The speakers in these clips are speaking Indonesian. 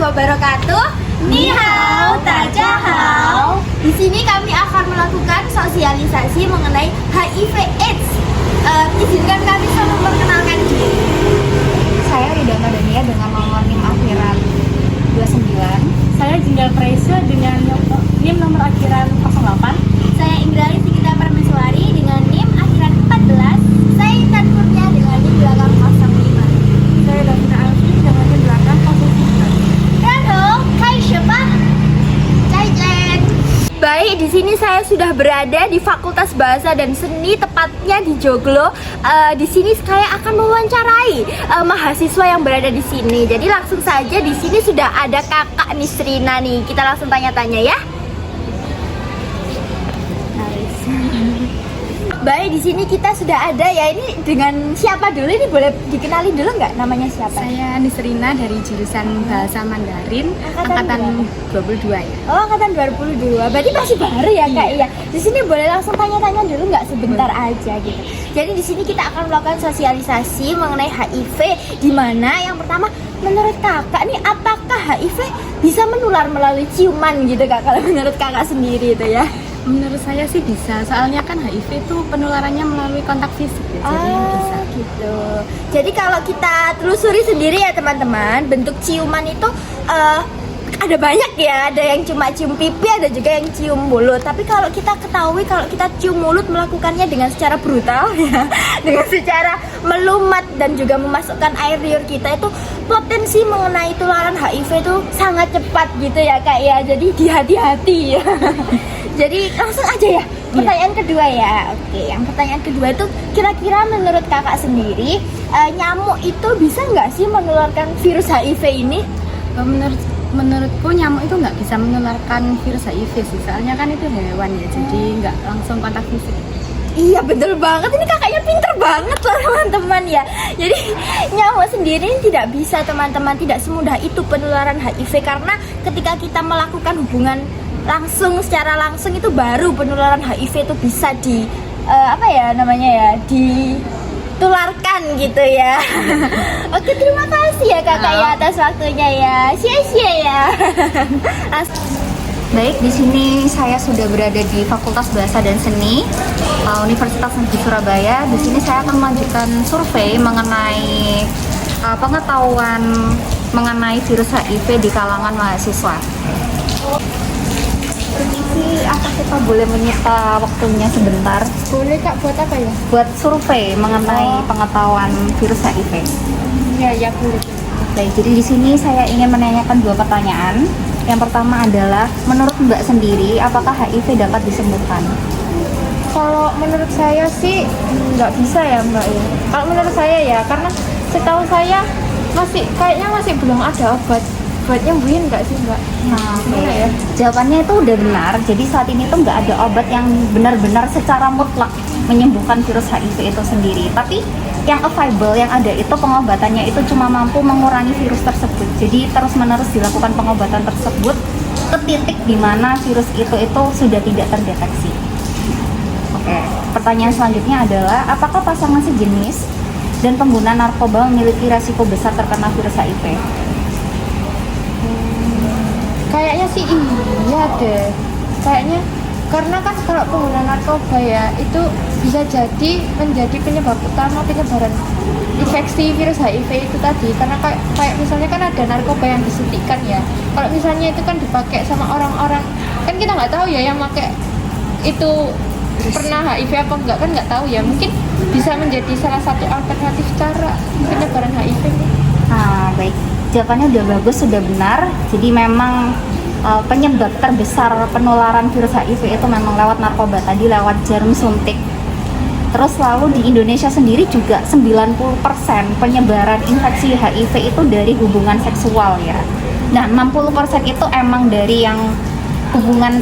wabarakatuh. Ni hao, tajahau. Di sini kami akan melakukan sosialisasi mengenai HIV/AIDS. Izinkan kami selalu memperkenalkan diri. Saya Rida Madania dengan nomor NIM akhiran 29. Saya Jindal Praisa dengan NIM nomor akhiran 08. Saya Indrali Sigita Permeswari dengan NIM akhiran 14. Saya Intan Kurnia dengan NIM belakang 05. Saya Davina Alfi dengan NIM belakang 09. Halo, hai siapa? Cai Jen. Baik, di sini saya sudah berada di Fakultas Bahasa dan Seni, tepatnya di Joglo. Di sini saya akan mewawancarai mahasiswa yang berada di sini. Jadi langsung saja di sini sudah ada Kakak Nisrina nih. Kita langsung tanya-tanya ya. Baik, di sini kita sudah ada ya. Ini dengan siapa dulu? Ini boleh dikenalin dulu nggak? Namanya siapa? Saya Nisrina dari jurusan Bahasa Mandarin angkatan 22 ya. Oh, angkatan 22. Berarti masih baru ya, Kak? Iya. Di sini boleh langsung tanya-tanya dulu nggak sebentar aja gitu. Jadi di sini kita akan melakukan sosialisasi mengenai HIV, di mana yang pertama, menurut Kakak nih, apakah HIV bisa menular melalui ciuman gitu, Kak? Kalau menurut Kakak sendiri itu ya. Menurut saya sih bisa, soalnya kan HIV itu penularannya melalui kontak fisik ya, jadi bisa. Gitu. Jadi kalau kita telusuri sendiri ya teman-teman, bentuk ciuman itu ada banyak ya. Ada yang cuma cium pipi, ada juga yang cium mulut. Tapi kalau kita ketahui, kalau kita cium mulut melakukannya dengan secara brutal ya, dengan secara melumat dan juga memasukkan air liur kita, itu potensi mengenai tularan HIV itu sangat cepat gitu ya, Kak ya. Jadi hati-hati ya. Jadi langsung aja ya, pertanyaan kedua ya. Oke, yang pertanyaan kedua itu kira-kira menurut Kakak sendiri, nyamuk itu bisa nggak sih menularkan virus HIV ini? Menurutku nyamuk itu nggak bisa menularkan virus HIV sih, soalnya kan itu hewan ya, jadi nggak langsung kontak fisik. Iya betul banget, ini kakaknya pinter banget loh teman-teman ya. Jadi nyamuk sendiri tidak bisa teman-teman, tidak semudah itu penularan HIV, karena ketika kita melakukan hubungan langsung, secara langsung, itu baru penularan HIV itu bisa ditularkan gitu ya. Oke, terima kasih ya kakak ya atas waktunya ya. Sia-sia ya. Baik, di sini saya sudah berada di Fakultas Bahasa dan Seni Universitas Negeri Surabaya. Di sini saya akan melanjutkan survei mengenai pengetahuan mengenai virus HIV di kalangan mahasiswa. Permisi, apa kita boleh menyita waktunya sebentar? Boleh Kak, buat apa ya? Buat survei mengenai pengetahuan virus HIV. Ya boleh. Baik, jadi di sini saya ingin menanyakan dua pertanyaan. Yang pertama adalah, menurut Mbak sendiri, apakah HIV dapat disembuhkan? Kalau menurut saya sih nggak bisa ya Mbak ya. Kalau menurut saya ya, karena setahu saya kayaknya masih belum ada obat buat nyembuhin, nggak sih Mbak? Nah, Gimana ya? Jawabannya itu udah benar. Jadi saat ini tuh nggak ada obat yang benar-benar secara mutlak menyembuhkan virus HIV itu sendiri. Tapi yang available, yang ada itu pengobatannya itu cuma mampu mengurangi virus tersebut. Jadi terus-menerus dilakukan pengobatan tersebut ke titik di mana virus itu sudah tidak terdeteksi. Oke, pertanyaan selanjutnya adalah, apakah pasangan sejenis dan pengguna narkoba memiliki resiko besar terkena virus HIV? Kayaknya sih iya deh. Kayaknya karena kan kalau pengguna narkoba ya itu bisa jadi menjadi penyebab utama penyebaran infeksi virus HIV itu tadi. Karena kayak misalnya kan ada narkoba yang disuntikkan ya. Kalau misalnya itu kan dipakai sama orang-orang, kan kita nggak tahu ya yang pakai itu pernah HIV apa enggak, kan nggak tahu ya. Mungkin bisa menjadi salah satu alternatif cara penyebaran HIV. Nah, baik. Jawabannya udah bagus, sudah benar. Jadi memang penyebab terbesar penularan virus HIV itu memang lewat narkoba tadi, lewat jarum suntik. Terus lalu di Indonesia sendiri juga 90% penyebaran infeksi HIV itu dari hubungan seksual ya. Nah, 60% itu emang dari yang hubungan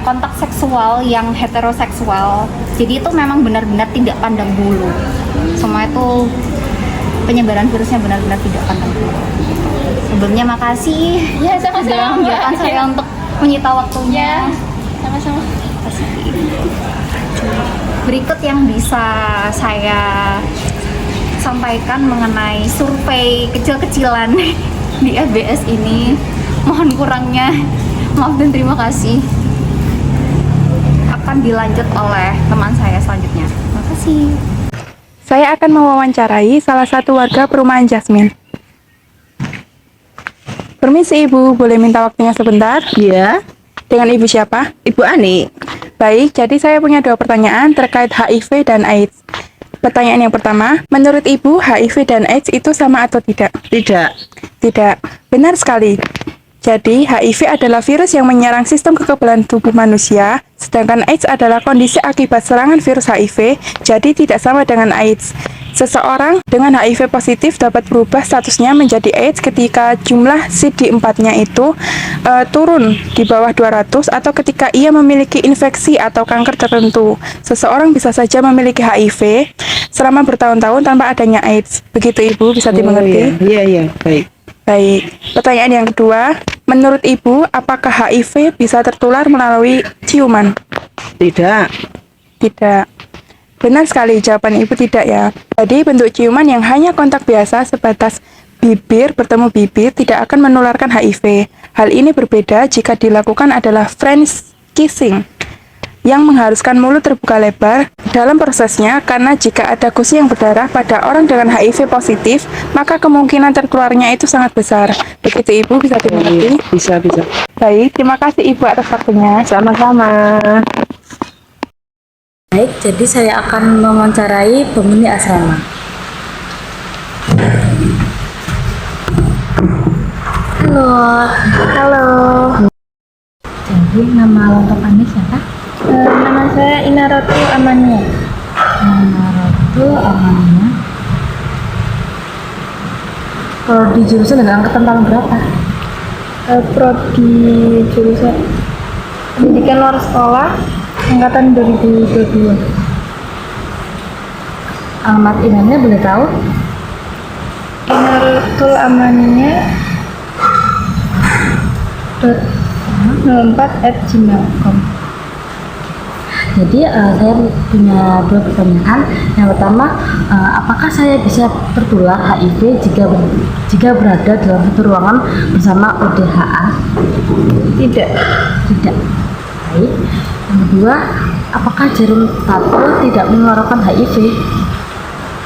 kontak seksual yang heteroseksual. Jadi itu memang benar-benar tidak pandang bulu. Semua itu penyebaran virusnya benar-benar tidak pandang bulu. Sebelumnya makasih Ya, sama-sama menunjukkan saya untuk menyita waktunya. Sama-sama. Berikut yang bisa saya sampaikan mengenai survei kecil-kecilan di FBS ini. Mohon kurangnya maaf dan terima kasih. Akan dilanjut oleh teman saya selanjutnya. Terima kasih. Saya akan mewawancarai salah satu warga perumahan Jasmine. Permisi Ibu, boleh minta waktunya sebentar? Iya, Dengan Ibu siapa? Ibu Ani. Baik, jadi saya punya 2 pertanyaan terkait HIV dan AIDS. Pertanyaan yang pertama, menurut Ibu HIV dan AIDS itu sama atau tidak? Tidak. Tidak. Benar sekali. Jadi, HIV adalah virus yang menyerang sistem kekebalan tubuh manusia, sedangkan AIDS adalah kondisi akibat serangan virus HIV, jadi tidak sama dengan AIDS. Seseorang dengan HIV positif dapat berubah statusnya menjadi AIDS ketika jumlah CD4-nya itu turun di bawah 200 atau ketika ia memiliki infeksi atau kanker tertentu. Seseorang bisa saja memiliki HIV selama bertahun-tahun tanpa adanya AIDS. Begitu Ibu, bisa dimengerti? Iya, baik. Baik, pertanyaan yang kedua, menurut Ibu, apakah HIV bisa tertular melalui ciuman? Tidak. Tidak. Benar sekali, jawaban Ibu tidak ya. Jadi, bentuk ciuman yang hanya kontak biasa sebatas bibir bertemu bibir tidak akan menularkan HIV. Hal ini berbeda jika dilakukan adalah French kissing, yang mengharuskan mulut terbuka lebar dalam prosesnya, karena jika ada gusi yang berdarah pada orang dengan HIV positif, maka kemungkinan tertularnya itu sangat besar. Begitu Ibu, bisa dimengerti? Bisa. Baik, terima kasih Ibu atas waktunya. Sama-sama. Baik, jadi saya akan mewawancarai penghuni asrama. Halo. Jadi nama lengkap Anda siapa? Nama saya Inaratu Amania. Nama Ratu Amania. Kalau di jurusan dengan angkatan tahun berapa? Prodi jurusan Pendidikan Luar Sekolah angkatan 2022. Alamat emailnya boleh tahu? Inaratul Amania .04@gmail.com. Jadi saya punya 2 pertanyaan. Yang pertama, apakah saya bisa tertular HIV jika berada dalam satu ruangan bersama ODHA? Tidak. Tidak. Baik. Yang kedua, apakah jarum tato tidak menularkan HIV?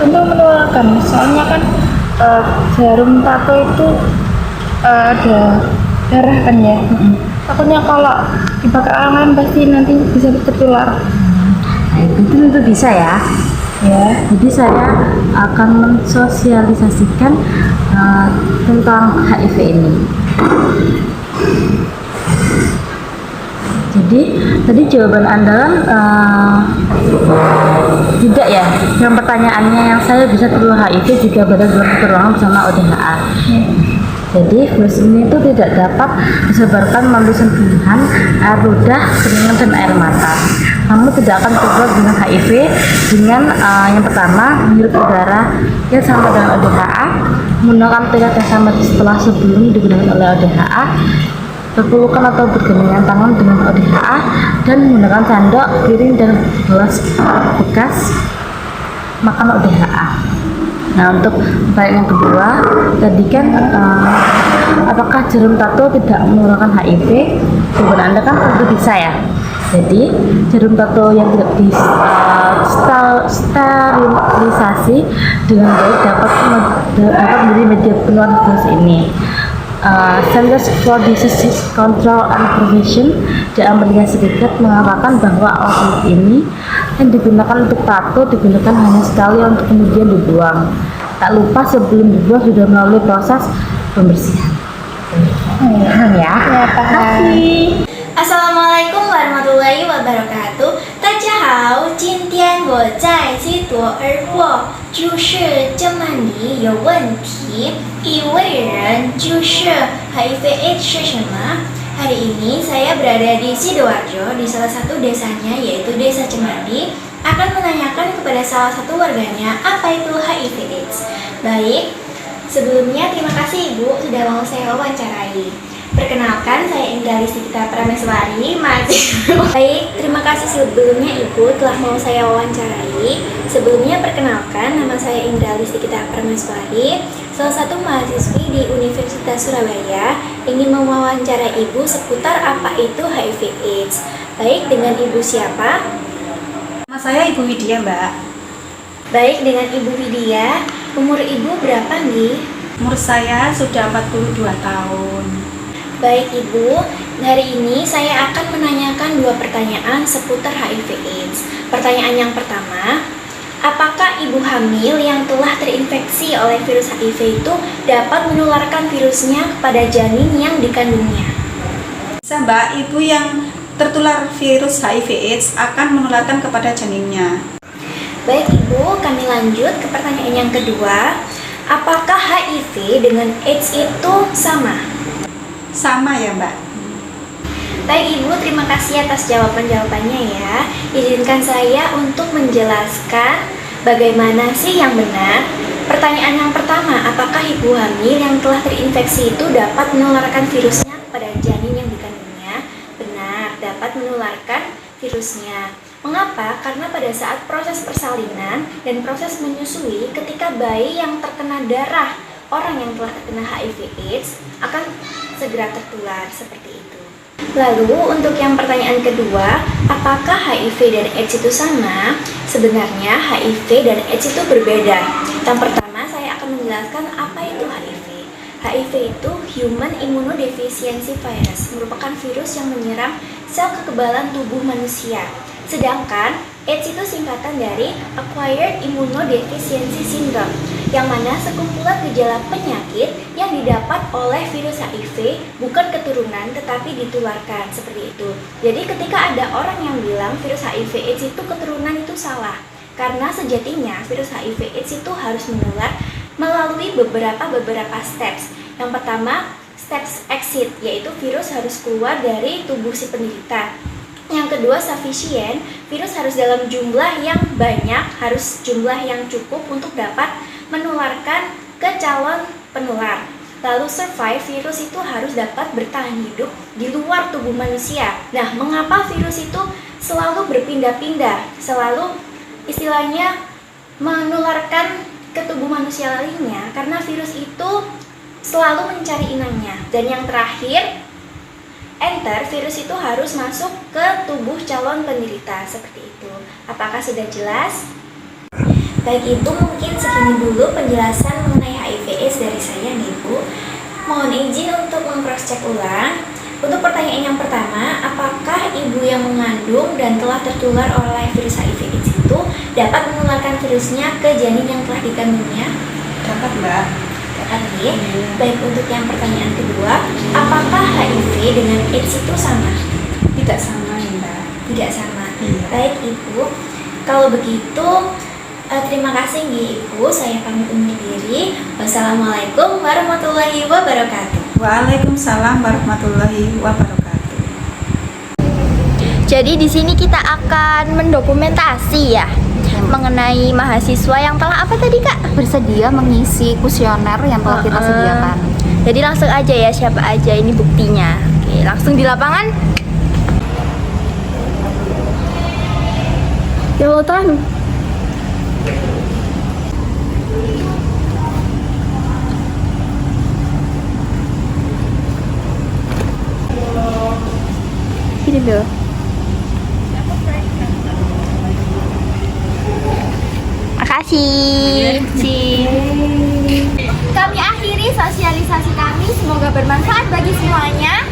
Tentu menularkan, soalnya kan jarum tato itu ada darah kan ya. Takutnya kalau dipakai orang lain pasti nanti bisa tertular. Nah, itu tentu bisa ya. Ya. Jadi saya akan mensosialisasikan tentang HIV ini. Jadi tadi jawaban Anda tidak ya. Yang pertanyaannya yang saya bisa tertular HIV jika berada dalam satu ruangan bersama ODHA. Jadi virus ini itu tidak dapat disebarkan melalui sentuhan, air ludah, keringat dan air mata. Kamu tidak akan tertular dengan HIV dengan yang pertama menghirup udara yang sama dengan ODHA, menggunakan toilet yang sama setelah sebelum digunakan oleh ODHA, berpelukan atau bergandengan tangan dengan ODHA, dan menggunakan sendok, piring dan gelas bekas makan ODHA. Nah, untuk pertanyaan yang kedua, tadi kan apakah jarum tato tidak menularkan HIV? Jawaban Anda kan tentu bisa ya. Jadi jarum tato yang tidak sterilisasi dengan baik dapat menjadi media penularan virus ini. Centers for Disease Control and Prevention di Amerika Serikat mengatakan bahwa alat ini yang digunakan untuk tato digunakan hanya sekali untuk kemudian dibuang. Tak lupa sebelum dibuang sudah melalui proses pembersihan. Paham ya? Ya, paham. Assalamualaikum warahmatullahi wabarakatuh. 大家好，今天我在西多尔过，就是这么里有问题，一位人就是 HIV/AIDS 是什么？Hari ini saya berada di Sidoarjo, di salah satu desanya yaitu Desa Cemandi, akan menanyakan kepada salah satu warganya apa itu HIV/AIDS. Baik, sebelumnya terima kasih Ibu sudah mau saya wawancarai. Perkenalkan, saya Indra Listika Prameswari, mahasiswa. Baik, terima kasih sebelumnya Ibu telah mau saya wawancarai. Sebelumnya perkenalkan, nama saya Indra Listika Prameswari, salah satu mahasiswi di Universitas Universitas Surabaya ingin mewawancara Ibu seputar apa itu HIV/AIDS. Baik, dengan Ibu siapa? Nama saya Ibu Widya, Mbak. Baik, dengan Ibu Widya. Umur Ibu berapa nih? Umur saya sudah 42 tahun. Baik Ibu, hari ini saya akan menanyakan 2 pertanyaan seputar HIV/AIDS. Pertanyaan yang pertama, apakah ibu hamil yang telah terinfeksi oleh virus HIV itu dapat menularkan virusnya kepada janin yang dikandungnya? Bisa, Mbak. Ibu yang tertular virus HIV/AIDS akan menularkan kepada janinnya. Baik Ibu, kami lanjut ke pertanyaan yang kedua. Apakah HIV dengan AIDS itu sama? Sama ya, Mbak. Baik Ibu, terima kasih atas jawabannya ya. Izinkan saya untuk menjelaskan bagaimana sih yang benar. Pertanyaan yang pertama, apakah ibu hamil yang telah terinfeksi itu dapat menularkan virusnya kepada janin yang dikandungnya? Benar, dapat menularkan virusnya. Mengapa? Karena pada saat proses persalinan dan proses menyusui, ketika bayi yang terkena darah orang yang telah terkena HIV/AIDS akan segera tertular seperti itu. Lalu untuk yang pertanyaan kedua, apakah HIV dan AIDS itu sama? Sebenarnya HIV dan AIDS itu berbeda. Yang pertama saya akan menjelaskan apa itu HIV. HIV itu Human Immunodeficiency Virus, merupakan virus yang menyerang sel kekebalan tubuh manusia. Sedangkan AIDS itu singkatan dari Acquired Immunodeficiency Syndrome, yang mana sekumpulan gejala penyakit yang didapat oleh virus HIV bukan keturunan tetapi ditularkan, seperti itu. Jadi ketika ada orang yang bilang virus HIV/AIDS itu keturunan, itu salah. Karena sejatinya virus HIV/AIDS itu harus menular melalui beberapa steps. Yang pertama, steps exit, yaitu virus harus keluar dari tubuh si penderita. Yang kedua, sufficient, virus harus dalam jumlah yang banyak, harus jumlah yang cukup untuk dapat menularkan ke calon penular. Lalu survive, virus itu harus dapat bertahan hidup di luar tubuh manusia. Nah, mengapa virus itu selalu berpindah-pindah, selalu istilahnya menularkan ke tubuh manusia lainnya? Karena virus itu selalu mencari inangnya. Dan yang terakhir, enter, virus itu harus masuk ke tubuh calon penderita, seperti itu. Apakah sudah jelas? Baik Ibu, mungkin segini dulu penjelasan mengenai HIV/AIDS dari saya nih Ibu. Mohon izin untuk meng-cross-check ulang. Untuk pertanyaan yang pertama, apakah ibu yang mengandung dan telah tertular oleh virus HIV/AIDS itu dapat menularkan virusnya ke janin yang telah dikandungnya? Dapat, Mbak. Dapat ya. Baik, untuk yang pertanyaan kedua, apakah HIV dengan AIDS itu sama? Tidak sama ya, Mbak. Tidak sama. Iya. Baik Ibu, kalau begitu terima kasih Ibu, saya pamit undur diri. Wassalamualaikum warahmatullahi wabarakatuh. Waalaikumsalam warahmatullahi wabarakatuh. Jadi di sini kita akan mendokumentasi ya mengenai mahasiswa yang telah apa tadi Kak? Bersedia mengisi kuesioner yang telah kita sediakan. Jadi langsung aja ya, siapa aja, ini buktinya. Oke, langsung di lapangan. Ya Allah Tuhan. Ini dulu. Makasih. Kami akhiri sosialisasi kami, semoga bermanfaat bagi semuanya.